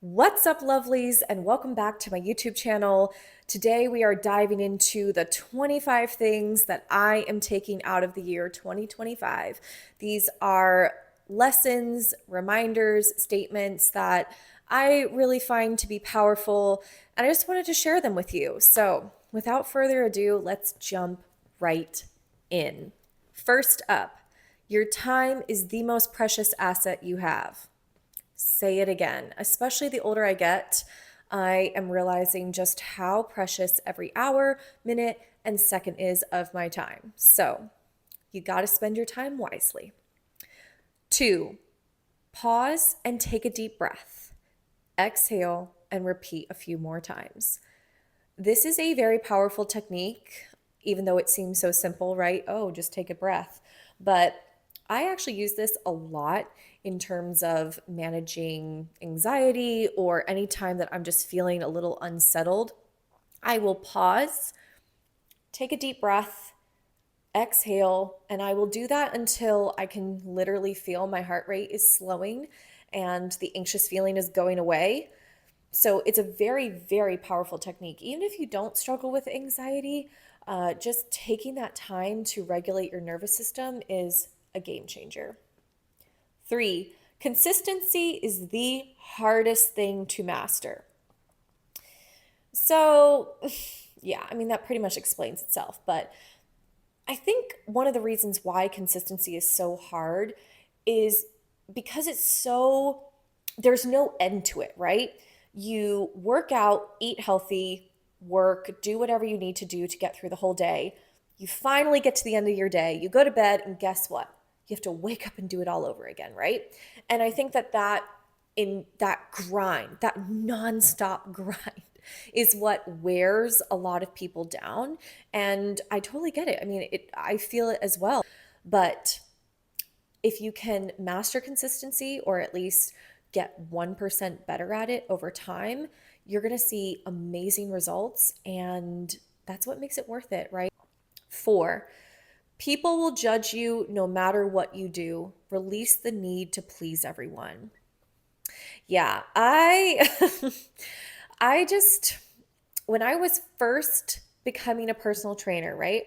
What's up, lovelies, and welcome back to my YouTube channel. Today we are diving into the 25 things that I am taking out of the year 2025. These are lessons, reminders, statements that I really find to be powerful, and I just wanted to share them with you. So, without further ado, let's jump right in. First up, your time is the most precious asset you have. Say it again. Especially the older I get, I am realizing just how precious every hour, minute, and second is of my time. So you got to spend your time wisely. Two, pause and take a deep breath. Exhale and repeat a few more times. This is a very powerful technique, even though it seems so simple, right? Oh, just take a breath. But I actually use this a lot in terms of managing anxiety or any time that I'm just feeling a little unsettled. I will pause, take a deep breath, exhale, and I will do that until I can literally feel my heart rate is slowing and the anxious feeling is going away. So it's a very, very powerful technique. Even if you don't struggle with anxiety, just taking that time to regulate your nervous system is a game changer. Three, consistency is the hardest thing to master. So, yeah, I mean, that pretty much explains itself. But I think one of the reasons why consistency is so hard is because there's no end to it, right? You work out, eat healthy, work, do whatever you need to do to get through the whole day. You finally get to the end of your day, you go to bed, and guess what? You have to wake up and do it all over again, right? And I think that in that grind, that nonstop grind, is what wears a lot of people down. And I totally get it. I mean, I feel it as well. But if you can master consistency or at least get 1% better at it over time, you're going to see amazing results. And that's what makes it worth it, right? Four, people will judge you no matter what you do. Release the need to please everyone. Yeah, I just when I was first becoming a personal trainer, right?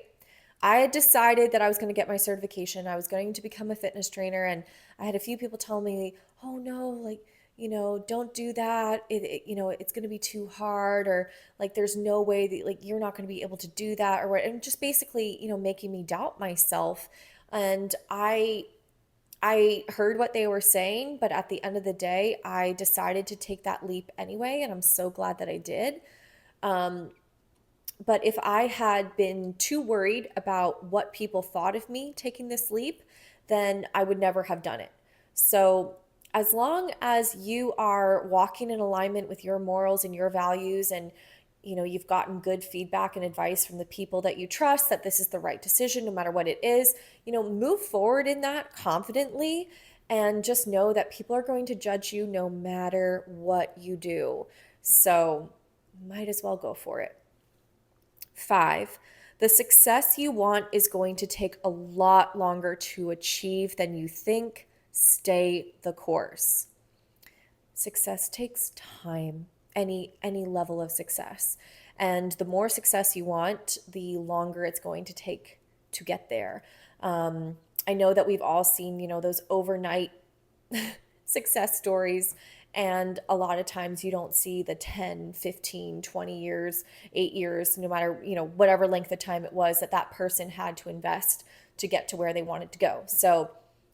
I had decided that I was going to get my certification. I was going to become a fitness trainer. And I had a few people tell me, oh no, like, don't do that. It's going to be too hard, or like, there's no way that like, you're not going to be able to do that, or what. And just basically, making me doubt myself. And I heard what they were saying, but at the end of the day, I decided to take that leap anyway. And I'm so glad that I did. Um, but if I had been too worried about what people thought of me taking this leap, then I would never have done it. So, as long as you are walking in alignment with your morals and your values, and you've gotten good feedback and advice from the people that you trust that this is the right decision no matter what it is, move forward in that confidently, and just know that people are going to judge you no matter what you do. So, might as well go for it. Five, the success you want is going to take a lot longer to achieve than you think. Stay the course. Success takes time, any level of success. And the more success you want, the longer it's going to take to get there. I know that we've all seen, those overnight success stories. And a lot of times you don't see the 10, 15, 20 years, 8 years, no matter, whatever length of time it was that person had to invest to get to where they wanted to go. So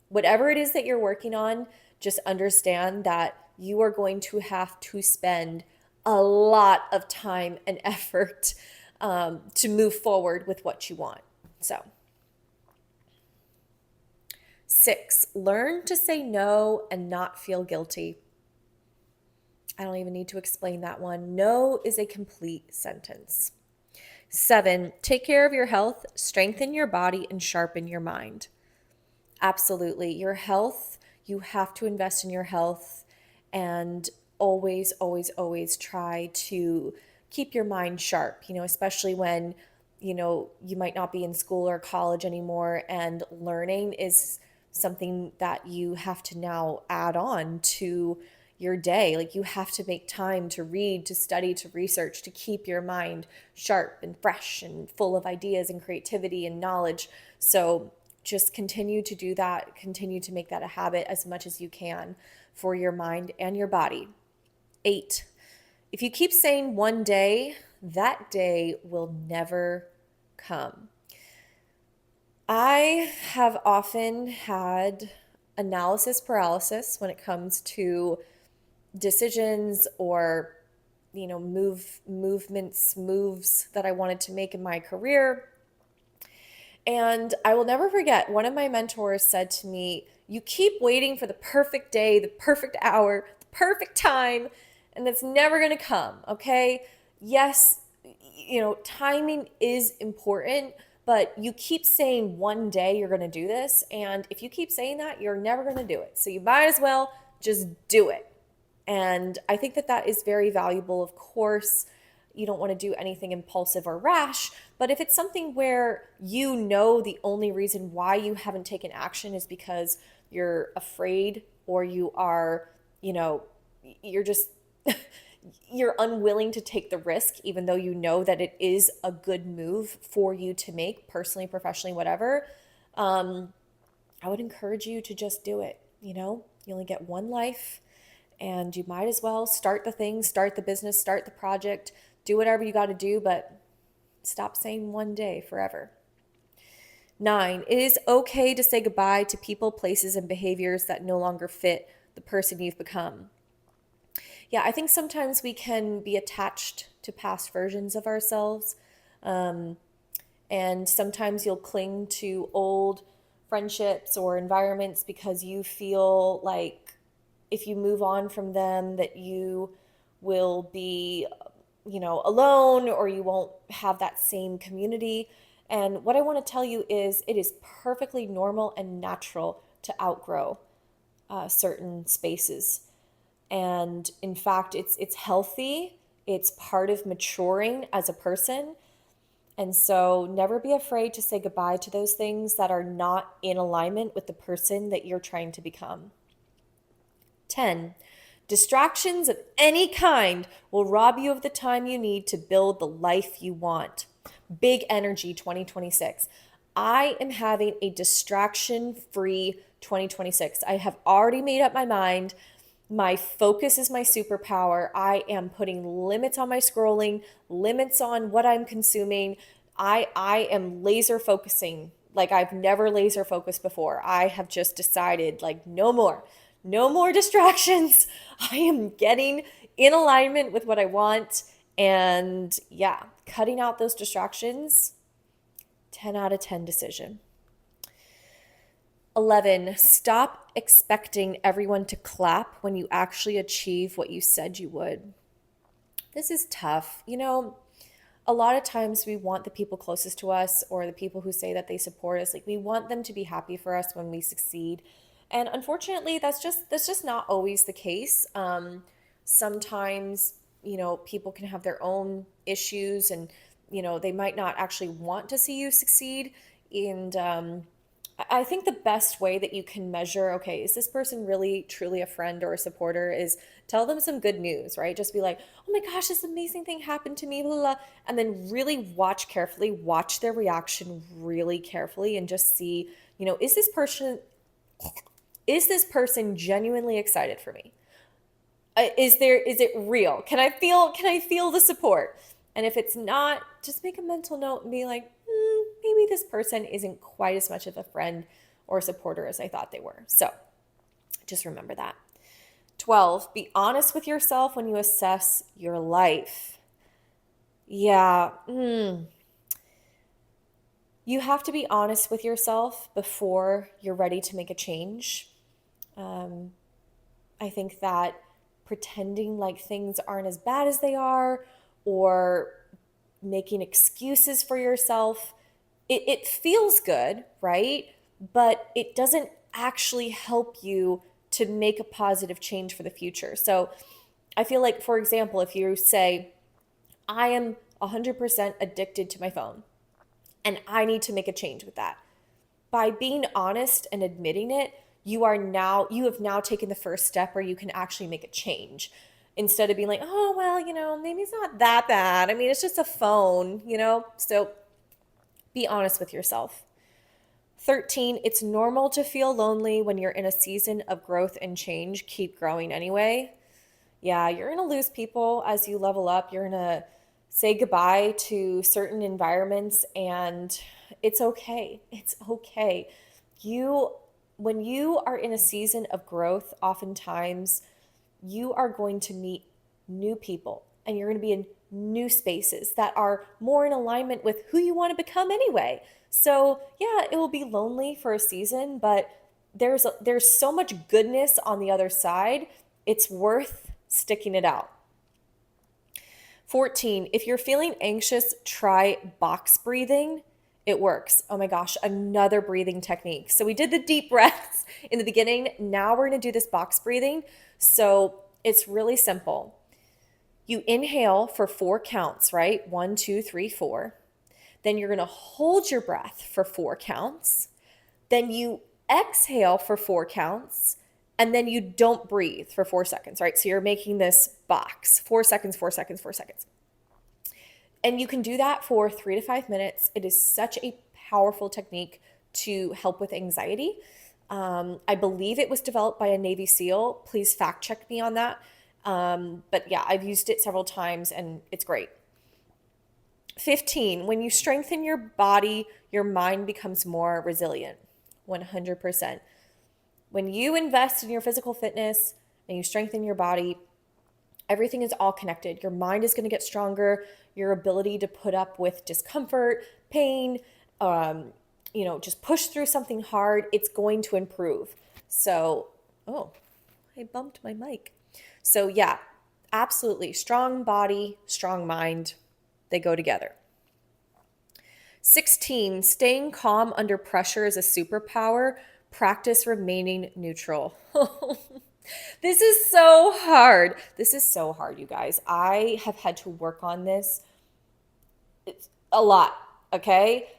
whatever it is that you're working on, just understand that you are going to have to spend a lot of time and effort to move forward with what you want. So, six, learn to say no and not feel guilty. I don't even need to explain that one. No is a complete sentence. Seven, take care of your health, strengthen your body, and sharpen your mind. Absolutely. Your health, you have to invest in your health, and always, always, always try to keep your mind sharp, especially when, you might not be in school or college anymore, and learning is something that you have to now add on to your day. Like you have to make time to read, to study, to research, to keep your mind sharp and fresh and full of ideas and creativity and knowledge. So just continue to do that, continue to make that a habit as much as you can for your mind and your body. 8, if you keep saying one day, that day will never come. I have often had analysis paralysis when it comes to decisions or moves that I wanted to make in my career. And I will never forget, one of my mentors said to me, you keep waiting for the perfect day, the perfect hour, the perfect time, and that's never going to come, okay? Yes, timing is important, but you keep saying one day you're going to do this, and if you keep saying that, you're never going to do it. So you might as well just do it. And I think that that is very valuable. Of course, you don't want to do anything impulsive or rash, but if it's something where you know the only reason why you haven't taken action is because you're afraid or you are, you're just you're unwilling to take the risk even though you know that it is a good move for you to make personally, professionally, whatever. I would encourage you to just do it. You only get one life. And you might as well start the thing, start the business, start the project, do whatever you got to do, but stop saying one day forever. 9, it is okay to say goodbye to people, places, and behaviors that no longer fit the person you've become. Yeah, I think sometimes we can be attached to past versions of ourselves. And sometimes you'll cling to old friendships or environments because you feel like if you move on from them that you will be alone, or you won't have that same community. And what I want to tell you is it is perfectly normal and natural to outgrow certain spaces. And in fact, it's healthy. It's part of maturing as a person. And so never be afraid to say goodbye to those things that are not in alignment with the person that you're trying to become. 10, distractions of any kind will rob you of the time you need to build the life you want. Big energy 2026. I am having a distraction-free 2026. I have already made up my mind. My focus is my superpower. I am putting limits on my scrolling, limits on what I'm consuming. I am laser focusing like I've never laser focused before. I have just decided like no more. No more distractions. I am getting in alignment with what I want. And yeah, cutting out those distractions, 10 out of 10 decision. 11, stop expecting everyone to clap when you actually achieve what you said you would. This is tough. A lot of times we want the people closest to us or the people who say that they support us, like we want them to be happy for us when we succeed. And unfortunately, that's just not always the case. Sometimes, people can have their own issues and, they might not actually want to see you succeed. And I think the best way that you can measure, okay, is this person really truly a friend or a supporter, is tell them some good news, right? Just be like, oh my gosh, this amazing thing happened to me, blah, blah, blah. And then really watch carefully, watch their reaction really carefully and just see, is this person genuinely excited for me? Is it real? Can I feel the support? And if it's not, just make a mental note and be like, maybe this person isn't quite as much of a friend or supporter as I thought they were. So just remember that. 12, be honest with yourself when you assess your life. Yeah. You have to be honest with yourself before you're ready to make a change. I think that pretending like things aren't as bad as they are or making excuses for yourself, it feels good, right? But it doesn't actually help you to make a positive change for the future. So I feel like, for example, if you say, I am 100% addicted to my phone and I need to make a change with that. By being honest and admitting it, you have now taken the first step where you can actually make a change instead of being like, oh, well, maybe it's not that bad. I mean, it's just a phone. So be honest with yourself. 13, it's normal to feel lonely when you're in a season of growth and change. Keep growing anyway. Yeah, you're going to lose people as you level up. You're going to say goodbye to certain environments, and it's okay. It's okay. You, when you are in a season of growth, oftentimes you are going to meet new people and you're going to be in new spaces that are more in alignment with who you want to become anyway. So, yeah, it will be lonely for a season, but there's so much goodness on the other side. It's worth sticking it out. 14, if you're feeling anxious, try box breathing. It works. Oh my gosh, another breathing technique. So we did the deep breaths in the beginning. Now we're going to do this box breathing. So it's really simple. You inhale for 4 counts, right? 1, 2, 3, 4. Then you're going to hold your breath for 4 counts. Then you exhale for 4 counts. And then you don't breathe for 4 seconds, right? So you're making this box 4 seconds, 4 seconds, 4 seconds. And you can do that for 3 to 5 minutes. It is such a powerful technique to help with anxiety. I believe it was developed by a Navy SEAL. Please fact check me on that. But yeah, I've used it several times and it's great. 15, when you strengthen your body, your mind becomes more resilient. 100%. When you invest in your physical fitness and you strengthen your body, everything is all connected. Your mind is going to get stronger. Your ability to put up with discomfort, pain, just push through something hard, it's going to improve. So, oh, I bumped my mic. So yeah, absolutely. Strong body, strong mind, they go together. 16, staying calm under pressure is a superpower. Practice remaining neutral. This is so hard. This is so hard, you guys. I have had to work on this a lot, okay?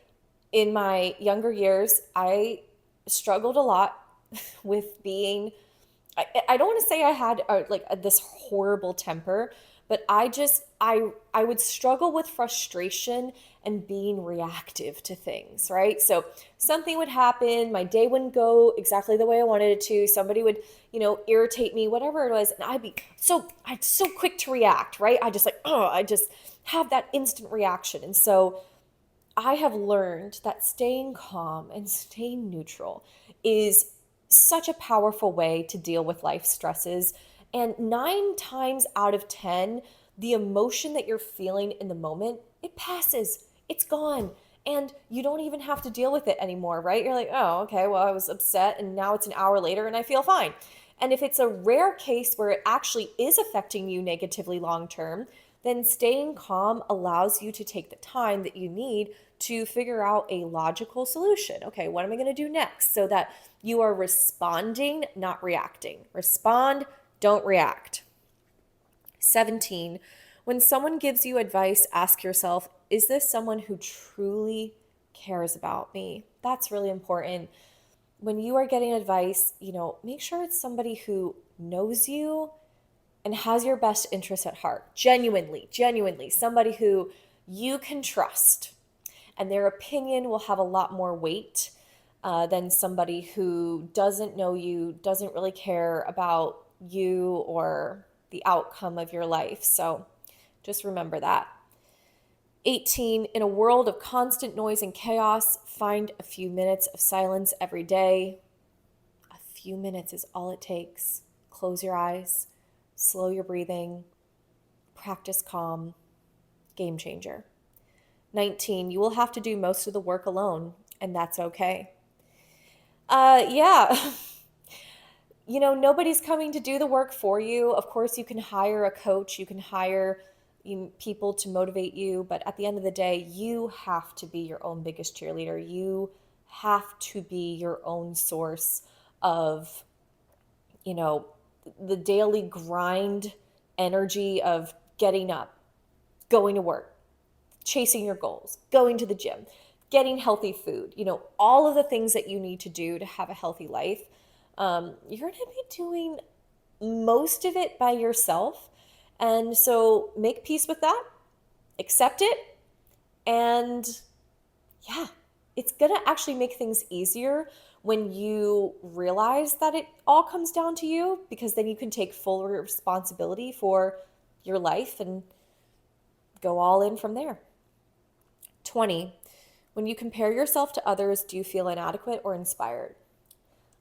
In my younger years, I struggled a lot with being, I don't want to say I had this horrible temper, but I would struggle with frustration and being reactive to things, right? So something would happen, my day wouldn't go exactly the way I wanted it to. Somebody would, irritate me, whatever it was, and I'd so quick to react, right? I just have that instant reaction. And so I have learned that staying calm and staying neutral is such a powerful way to deal with life stresses. And 9 times out of 10, the emotion that you're feeling in the moment, it passes, it's gone. And you don't even have to deal with it anymore, right? You're like, oh, okay, well, I was upset and now it's an hour later and I feel fine. And if it's a rare case where it actually is affecting you negatively long term, then staying calm allows you to take the time that you need to figure out a logical solution. Okay, what am I going to do next? So that you are responding, not reacting. Respond, don't react. 17, when someone gives you advice, ask yourself, is this someone who truly cares about me? That's really important. When you are getting advice, make sure it's somebody who knows you and has your best interests at heart. Genuinely, somebody who you can trust. And their opinion will have a lot more weight than somebody who doesn't know you, doesn't really care about you or the outcome of your life. So just remember that. 18, in a world of constant noise and chaos, find a few minutes of silence every day. A few minutes is all it takes. Close your eyes, slow your breathing, practice calm. Game changer. 19, you will have to do most of the work alone, and that's okay. Yeah. Nobody's coming to do the work for you. Of course, you can hire a coach, you can hire people to motivate you, but at the end of the day, you have to be your own biggest cheerleader. You have to be your own source of, the daily grind energy of getting up, going to work, chasing your goals, going to the gym, getting healthy food, all of the things that you need to do to have a healthy life. You're going to be doing most of it by yourself. And so make peace with that, accept it, and yeah, it's going to actually make things easier when you realize that it all comes down to you, because then you can take full responsibility for your life and go all in from there. 20, when you compare yourself to others, do you feel inadequate or inspired?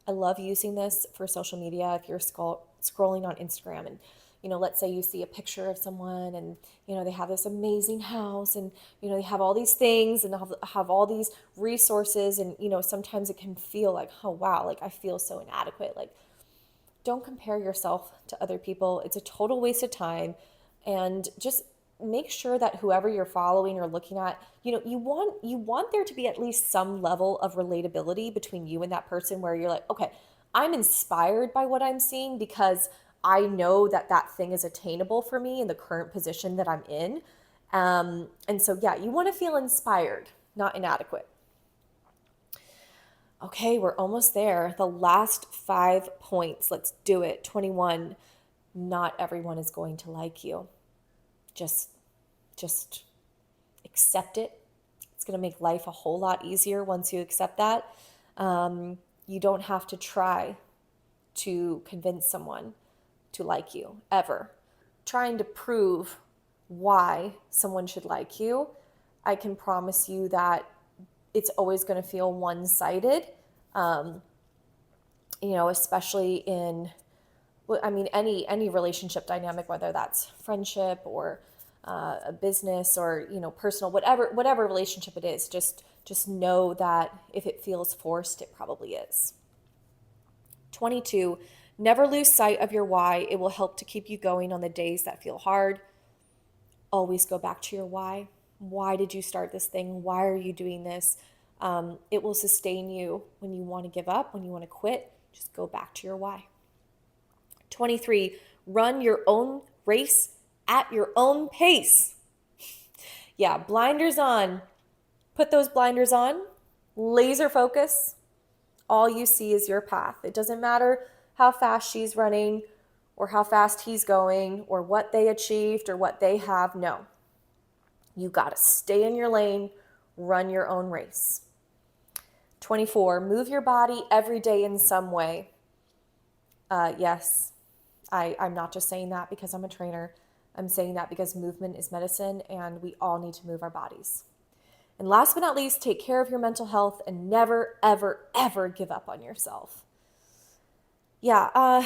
I love using this for social media. If you're scrolling on Instagram and, let's say you see a picture of someone and, they have this amazing house and, they have all these things and have all these resources. And, sometimes it can feel like, oh, wow, like I feel so inadequate. Like, don't compare yourself to other people. It's a total waste of time. And just make sure that whoever you're following or looking at, you want there to be at least some level of relatability between you and that person, where you're like, okay, I'm inspired by what I'm seeing because I know that that thing is attainable for me in the current position that I'm in. And so, yeah, you want to feel inspired, not inadequate. Okay, we're almost there. The last 5 points. Let's do it. 21. Not everyone is going to like you. Just accept it. It's going to make life a whole lot easier once you accept that. You don't have to try to convince someone to like you ever. Trying to prove why someone should like you, I can promise you that it's always going to feel one-sided. Especially in, any relationship dynamic, whether that's friendship or a business or, personal, whatever relationship it is, just know that if it feels forced, it probably is. 22, never lose sight of your why. It will help to keep you going on the days that feel hard. Always go back to your why. Why did you start this thing? Why are you doing this? It will sustain you when you want to give up, when you want to quit. Just go back to your why. 23, run your own race at your own pace. Yeah, blinders on. Put those blinders on. Laser focus. All you see is your path. It doesn't matter how fast she's running or how fast he's going or what they achieved or what they have. No. You got to stay in your lane, run your own race. 24, move your body every day in some way. Yes, I'm not just saying that because I'm a trainer. I'm saying that because movement is medicine and we all need to move our bodies. And last but not least, take care of your mental health and never, ever, ever give up on yourself. Yeah, I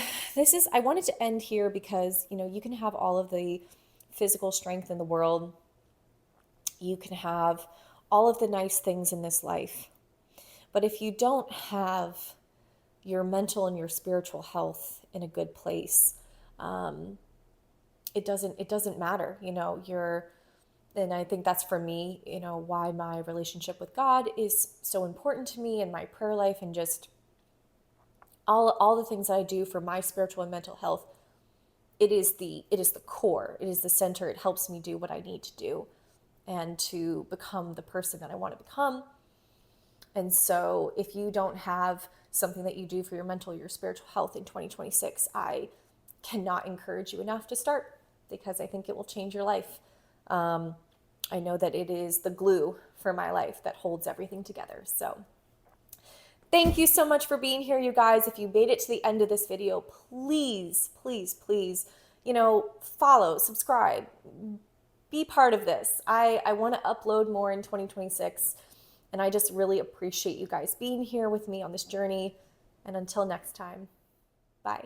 wanted to end here because, you can have all of the physical strength in the world. You can have all of the nice things in this life. But if you don't have your mental and your spiritual health in a good place, it doesn't matter. And I think that's for me, why my relationship with God is so important to me, and my prayer life, and just all the things that I do for my spiritual and mental health. It is the core. It is the center. It helps me do what I need to do and to become the person that I want to become. And so if you don't have something that you do for your mental, your spiritual health in 2026, I cannot encourage you enough to start, because I think it will change your life. I know that it is the glue for my life that holds everything together. So thank you so much for being here, you guys. If you made it to the end of this video, please, please, please, follow, subscribe, be part of this. I want to upload more in 2026. And I just really appreciate you guys being here with me on this journey. And until next time, bye.